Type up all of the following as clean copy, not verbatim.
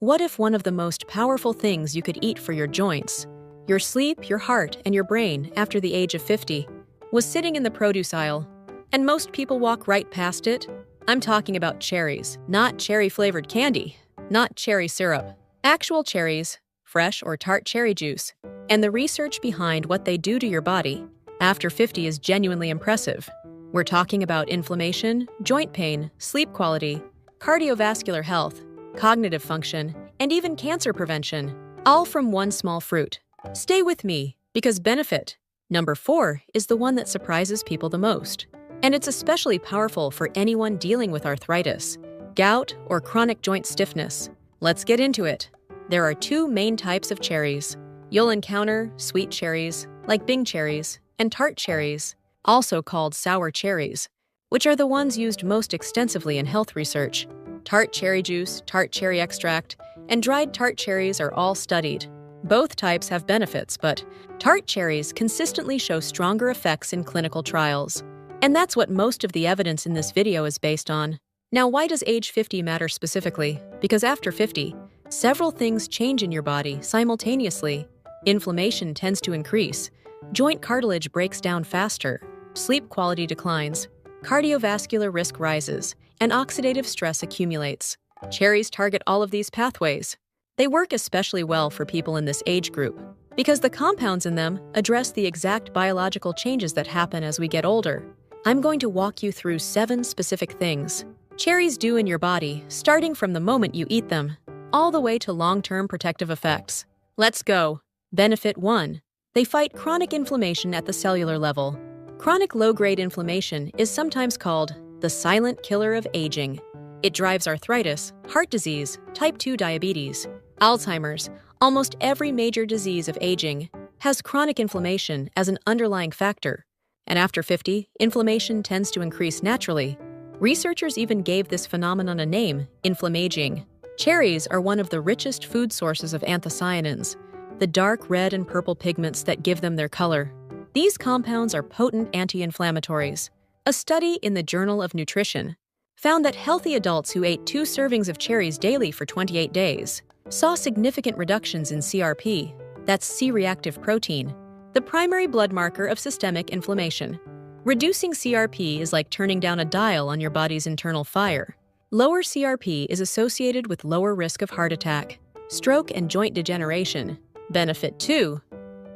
What if one of the most powerful things you could eat for your joints, your sleep, your heart, and your brain after the age of 50 was sitting in the produce aisle, and most people walk right past it? I'm talking about cherries, not cherry-flavored candy, not cherry syrup. Actual cherries, fresh or tart cherry juice, and the research behind what they do to your body after 50 is genuinely impressive. We're talking about inflammation, joint pain, sleep quality, cardiovascular health, cognitive function, and even cancer prevention, all from one small fruit. Stay with me, because benefit number 4 is the one that surprises people the most. And it's especially powerful for anyone dealing with arthritis, gout, or chronic joint stiffness. Let's get into it. There are 2 main types of cherries. You'll encounter sweet cherries, like Bing cherries, and tart cherries, also called sour cherries, which are the ones used most extensively in health research. Tart cherry juice, tart cherry extract, and dried tart cherries are all studied. Both types have benefits, but tart cherries consistently show stronger effects in clinical trials. And that's what most of the evidence in this video is based on. Now, why does age 50 matter specifically? Because after 50, several things change in your body simultaneously. Inflammation tends to increase, joint cartilage breaks down faster, sleep quality declines, cardiovascular risk rises, and oxidative stress accumulates. Cherries target all of these pathways. They work especially well for people in this age group because the compounds in them address the exact biological changes that happen as we get older. I'm going to walk you through 7 specific things cherries do in your body, starting from the moment you eat them, all the way to long-term protective effects. Let's go. Benefit 1. They fight chronic inflammation at the cellular level. Chronic low-grade inflammation is sometimes called the silent killer of aging. It drives arthritis, heart disease, type 2 diabetes, Alzheimer's. Almost every major disease of aging has chronic inflammation as an underlying factor. And after 50, inflammation tends to increase naturally. Researchers even gave this phenomenon a name, inflammaging. Cherries are one of the richest food sources of anthocyanins, the dark red and purple pigments that give them their color. These compounds are potent anti-inflammatories. A study in the Journal of Nutrition found that healthy adults who ate 2 servings of cherries daily for 28 days saw significant reductions in CRP, that's C-reactive protein, the primary blood marker of systemic inflammation. Reducing CRP is like turning down a dial on your body's internal fire. Lower CRP is associated with lower risk of heart attack, stroke, and joint degeneration. Benefit 2.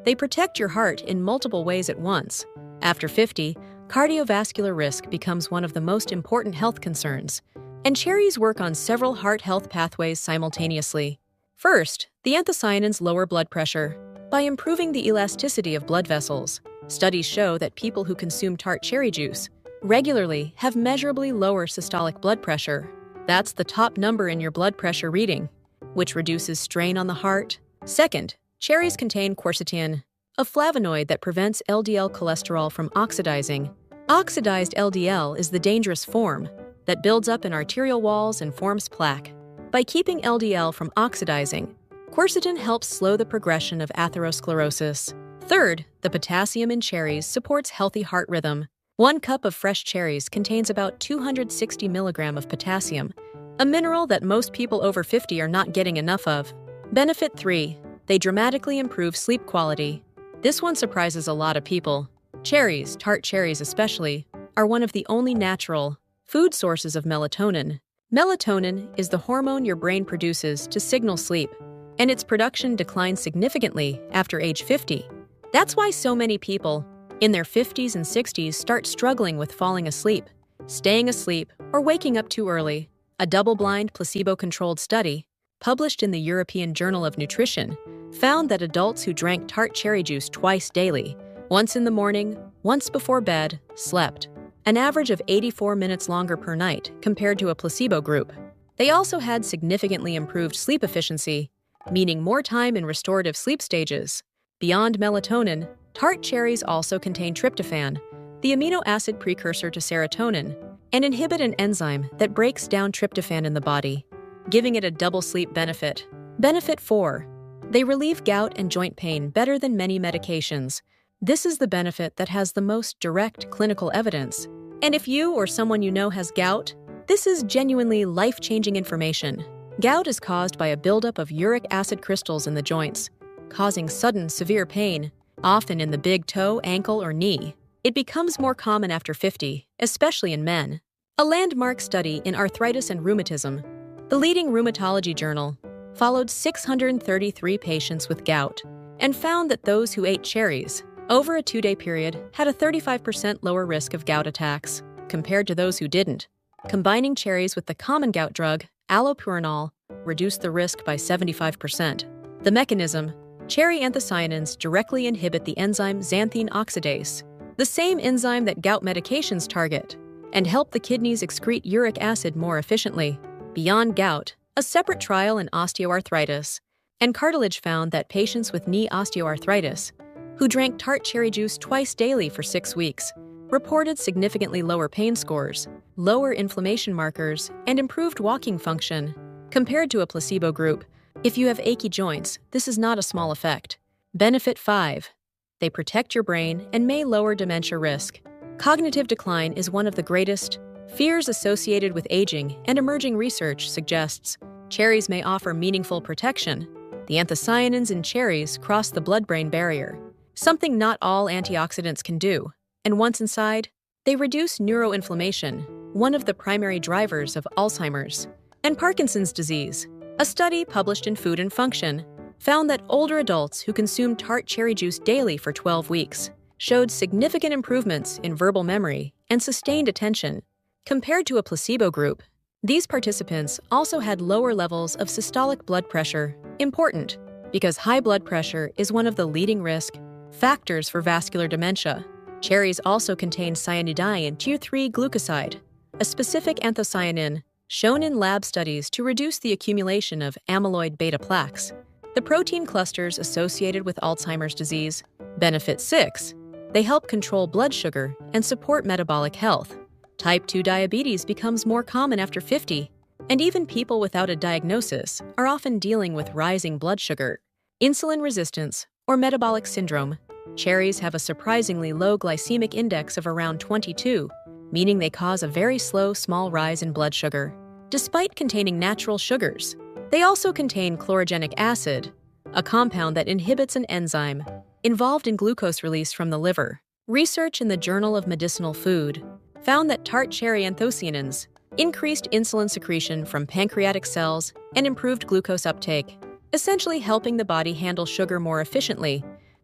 They protect your heart in multiple ways at once. After 50, cardiovascular risk becomes one of the most important health concerns, and cherries work on several heart health pathways simultaneously. First, the anthocyanins lower blood pressure by improving the elasticity of blood vessels. Studies show that people who consume tart cherry juice regularly have measurably lower systolic blood pressure. That's the top number in your blood pressure reading, which reduces strain on the heart. Second, cherries contain quercetin, a flavonoid that prevents LDL cholesterol from oxidizing. Oxidized LDL is the dangerous form that builds up in arterial walls and forms plaque. By keeping LDL from oxidizing, quercetin helps slow the progression of atherosclerosis. Third, the potassium in cherries supports healthy heart rhythm. 1 cup of fresh cherries contains about 260 milligrams of potassium, a mineral that most people over 50 are not getting enough of. Benefit 3. They dramatically improve sleep quality. This one surprises a lot of people. Cherries, tart cherries especially, are one of the only natural food sources of melatonin. Melatonin is the hormone your brain produces to signal sleep, and its production declines significantly after age 50. That's why so many people in their 50s and 60s start struggling with falling asleep, staying asleep, or waking up too early. A double-blind, placebo-controlled study published in the European Journal of Nutrition found that adults who drank tart cherry juice twice daily, once in the morning, once before bed, slept an average of 84 minutes longer per night compared to a placebo group. They also had significantly improved sleep efficiency, meaning more time in restorative sleep stages. Beyond melatonin, tart cherries also contain tryptophan, the amino acid precursor to serotonin, and inhibit an enzyme that breaks down tryptophan in the body, giving it a double sleep benefit. Benefit 4. They relieve gout and joint pain better than many medications. This is the benefit that has the most direct clinical evidence. And if you or someone you know has gout, this is genuinely life-changing information. Gout is caused by a buildup of uric acid crystals in the joints, causing sudden, severe pain, often in the big toe, ankle, or knee. It becomes more common after 50, especially in men. A landmark study in arthritis and rheumatism, the leading rheumatology journal, followed 633 patients with gout and found that those who ate cherries over a 2-day period had a 35% lower risk of gout attacks compared to those who didn't. Combining cherries with the common gout drug, allopurinol, reduced the risk by 75%. The mechanism: cherry anthocyanins directly inhibit the enzyme xanthine oxidase, the same enzyme that gout medications target, and help the kidneys excrete uric acid more efficiently. Beyond gout, a separate trial in osteoarthritis and cartilage found that patients with knee osteoarthritis who drank tart cherry juice twice daily for 6 weeks reported significantly lower pain scores, lower inflammation markers, and improved walking function compared to a placebo group. If you have achy joints, this is not a small effect. Benefit 5. They protect your brain and may lower dementia risk. Cognitive decline is one of the greatest fears associated with aging, and emerging research suggests cherries may offer meaningful protection. The anthocyanins in cherries cross the blood-brain barrier, something not all antioxidants can do. And once inside, they reduce neuroinflammation, one of the primary drivers of Alzheimer's and Parkinson's disease. A study published in Food and Function found that older adults who consumed tart cherry juice daily for 12 weeks showed significant improvements in verbal memory and sustained attention compared to a placebo group. These participants also had lower levels of systolic blood pressure, important because high blood pressure is one of the leading risk factors for vascular dementia. Cherries also contain cyanidine 2,3-glucoside, a specific anthocyanin shown in lab studies to reduce the accumulation of amyloid beta plaques, the protein clusters associated with Alzheimer's disease. Benefit 6. They help control blood sugar and support metabolic health. Type 2 diabetes becomes more common after 50, and even people without a diagnosis are often dealing with rising blood sugar, insulin resistance, or metabolic syndrome. Cherries have a surprisingly low glycemic index of around 22, meaning they cause a very slow, small rise in blood sugar. Despite containing natural sugars, they also contain chlorogenic acid, a compound that inhibits an enzyme involved in glucose release from the liver. Research in the Journal of Medicinal Food found that tart cherry anthocyanins increased insulin secretion from pancreatic cells and improved glucose uptake, essentially helping the body handle sugar more efficiently.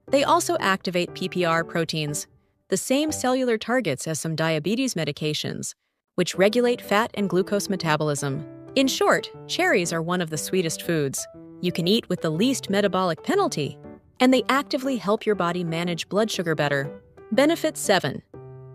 They also activate PPR proteins, the same cellular targets as some diabetes medications, which regulate fat and glucose metabolism. In short, cherries are one of the sweetest foods you can eat with the least metabolic penalty, and they actively help your body manage blood sugar better. Benefit 7.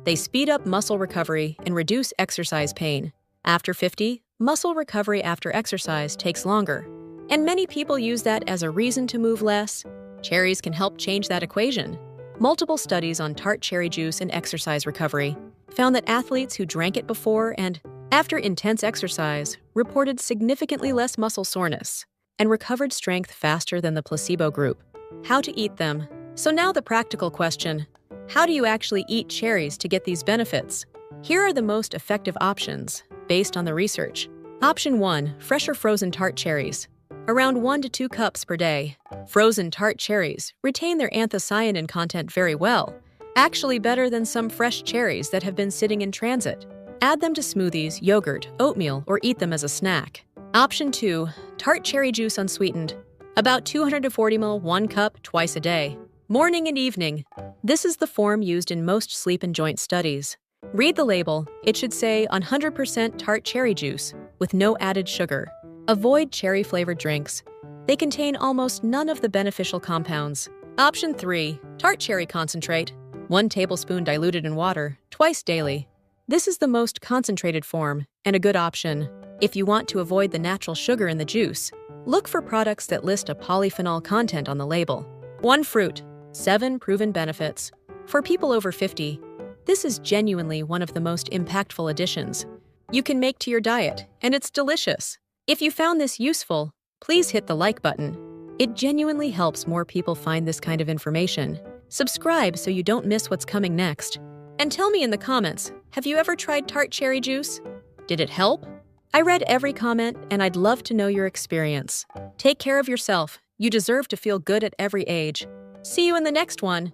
They speed up muscle recovery and reduce exercise pain. After 50, muscle recovery after exercise takes longer, and many people use that as a reason to move less. Cherries can help change that equation. Multiple studies on tart cherry juice and exercise recovery found that athletes who drank it before and after intense exercise reported significantly less muscle soreness and recovered strength faster than the placebo group. How to eat them. So now the practical question: how do you actually eat cherries to get these benefits? Here are the most effective options based on the research. Option 1. Fresh or frozen tart cherries. Around 1 to 2 cups per day. Frozen tart cherries retain their anthocyanin content very well, actually better than some fresh cherries that have been sitting in transit. Add them to smoothies, yogurt, oatmeal, or eat them as a snack. Option 2. Tart cherry juice unsweetened. About 240 ml, 1 cup, twice a day. Morning and evening. This is the form used in most sleep and joint studies. Read the label. It should say 100% tart cherry juice, with no added sugar. Avoid cherry-flavored drinks. They contain almost none of the beneficial compounds. Option 3. Tart cherry concentrate. 1 tablespoon diluted in water, twice daily. This is the most concentrated form, and a good option. If you want to avoid the natural sugar in the juice, look for products that list a polyphenol content on the label. 1 fruit. 7 proven benefits. For people over 50, this is genuinely one of the most impactful additions you can make to your diet, and it's delicious. If you found this useful, please hit the like button. It genuinely helps more people find this kind of information. Subscribe so you don't miss what's coming next. And tell me in the comments, have you ever tried tart cherry juice? Did it help? I read every comment, and I'd love to know your experience. Take care of yourself. You deserve to feel good at every age. See you in the next one.